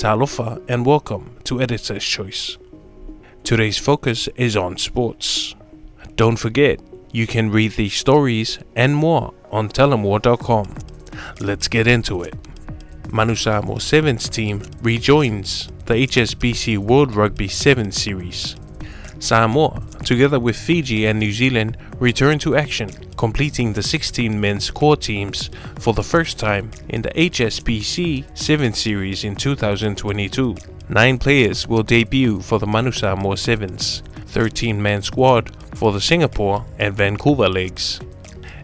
Talofa and welcome to Editor's Choice. Today's focus is on sports. Don't forget, you can read these stories and more on tellamore.com. Let's get into it. Manu Samoa Sevens team rejoins the HSBC World Rugby Sevens Series. Samoa, together with Fiji and New Zealand, return to action, completing the 16 men's core teams for the first time in the HSBC Sevens Series in 2022. 9 players will debut for the Manu Samoa Sevens, 13-man squad for the Singapore and Vancouver legs.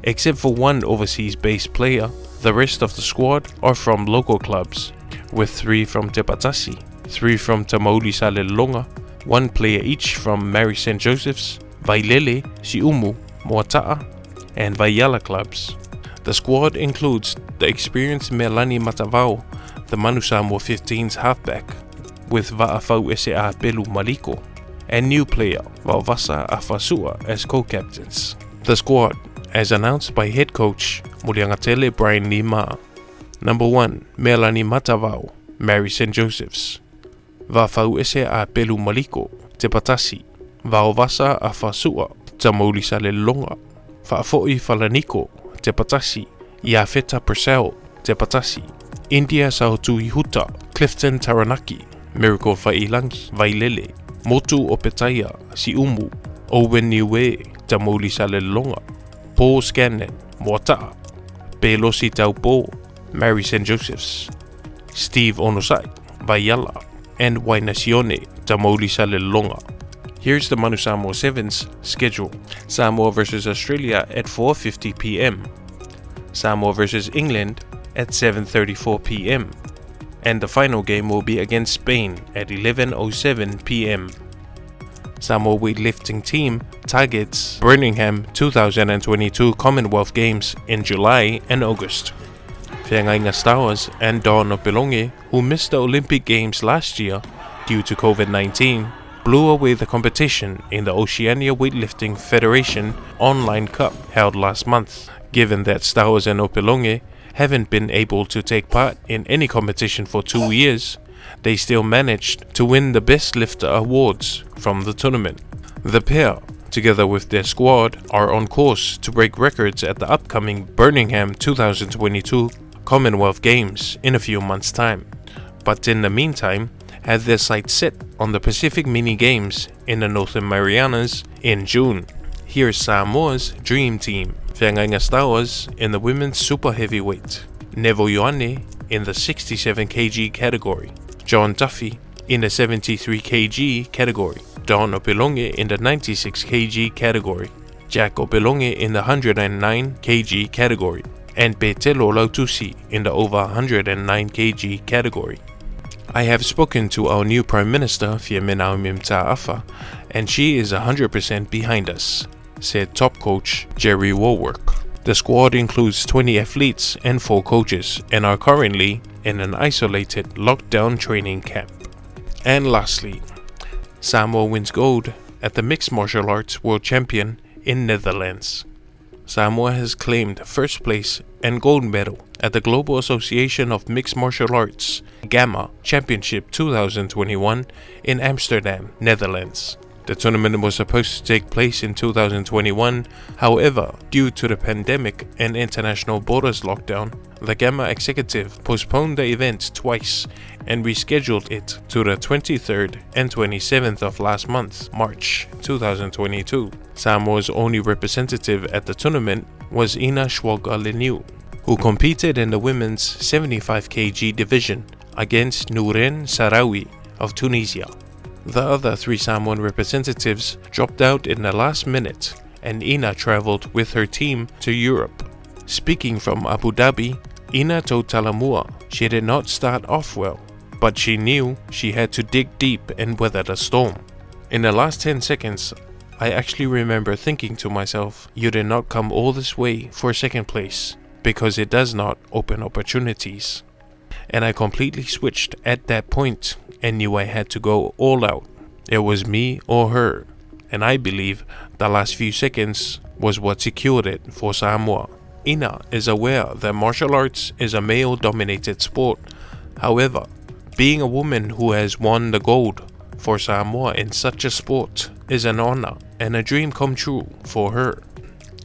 Except for one overseas-based player, the rest of the squad are from local clubs, with 3 from Te Patasi, 3 from Tamaulisa Lelonga, 1 player each from Mary St. Joseph's, Vailele, Siumu, Moata'a, and Vaiala clubs. The squad includes the experienced Melani Matavao, the Manu Samoa 15's halfback, with Va'afau Ese Pelu Maliko, and new player Vauvasa Afasua as co-captains. The squad, as announced by head coach Muliangatele Brian Lima. Number 1, Melani Matavao, Mary St. Joseph's. Va'afau Ese Pelu Maliko, Te Patasi. Vauvasa Afasua, Tamaulisa Lelonga. Fa'afo'i Falaniko, Te Patasi. Iafeta Purcell, Te Patasi. India Sautui Huta, Clifton Taranaki. Miracle Fa'ilangi, Vailele. Motu Opetaia, Siumu. Owen Niue, Tamaulisa Lelonga. Paul Scanlon, Moata'a. Pelosi Taupo, Mary St. Joseph's. Steve Onosai, Vaiala. And Wainacione, Tamaulisa Lelonga. Here's the Manu Samoa Sevens schedule. Samoa vs Australia at 4:50 p.m. Samoa vs England at 7:34 p.m. And the final game will be against Spain at 11:07 p.m. Samoa Weightlifting team targets Birmingham 2022 Commonwealth Games in July and August. Whiangainga Stars and Dawn Opelonge, who missed the Olympic Games last year due to COVID-19, blew away the competition in the Oceania Weightlifting Federation Online Cup held last month. Given that Stars and Opelonge haven't been able to take part in any competition for 2 years, they still managed to win the Best Lifter awards from the tournament. The pair, together with their squad, are on course to break records at the upcoming Birmingham 2022 Commonwealth Games in a few months' time, but in the meantime had their sights set on the Pacific Mini Games in the Northern Marianas in June. Here's Samoa's dream team. Whiangainga Stars in the women's super heavyweight, Nevo Ioane in the 67 kg category, John Duffy in the 73 kg category, Don Opelonge in the 96 kg category, Jack Opelonge in the 109 kg category, and Petelo Lautusi in the over 109 kg category. I have spoken to our new Prime Minister, Fiamenaumim Ta'afa, and she is 100% behind us, said top coach Jerry Warwick. The squad includes 20 athletes and 4 coaches and are currently in an isolated lockdown training camp. And lastly, Samoa wins gold at the Mixed Martial Arts World Champion in Netherlands. Samoa has claimed first place and gold medal at the Global Association of Mixed Martial Arts GAMA Championship 2021 in Amsterdam, Netherlands. The tournament was supposed to take place in 2021, however, due to the pandemic and international borders lockdown, the GAMA executive postponed the event twice and rescheduled it to the 23rd and 27th of last month, March 2022. Samoa's only representative at the tournament was Ina Shwagaleniu, who competed in the women's 75 kg division against Nouren Sarawi of Tunisia. The other 3 Samoan representatives dropped out in the last minute, and Ina traveled with her team to Europe. Speaking from Abu Dhabi, Ina told Talamua she did not start off well, but she knew she had to dig deep and weather the storm. In the last 10 seconds, I actually remember thinking to myself, you did not come all this way for second place, because it does not open opportunities. And I completely switched at that point and knew I had to go all out. It was me or her, and I believe the last few seconds was what secured it for Samoa. Ina is aware that martial arts is a male-dominated sport. However, Being a woman who has won the gold for Samoa in such a sport is an honor and a dream come true for her.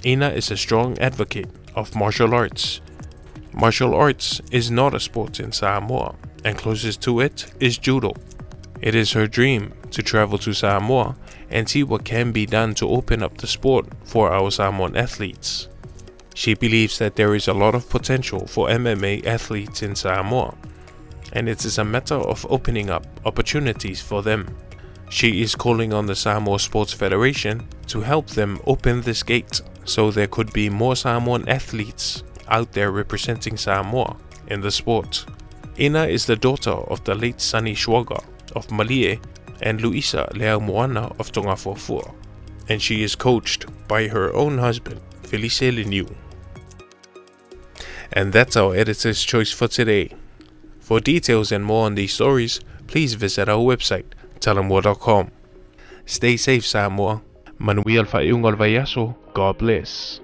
Ina is a strong advocate of martial arts. Martial arts is not a sport in Samoa, and closest to it is judo. It is her dream to travel to Samoa and see what can be done to open up the sport for our Samoan athletes. She believes that there is a lot of potential for MMA athletes in Samoa, and it is a matter of opening up opportunities for them. She is calling on the Samoa Sports Federation to help them open this gate so there could be more Samoan athletes out there representing Samoa in the sport. Ina is the daughter of the late Sunny Schwager of Malie and Luisa Leamoana of Tongafofua, and she is coached by her own husband, Felice Liniu. And that's our editor's choice for today. For details and more on these stories, please visit our website, tellemore.com. Stay safe, Samoa. Manuel Faiungal Vayaso, God bless.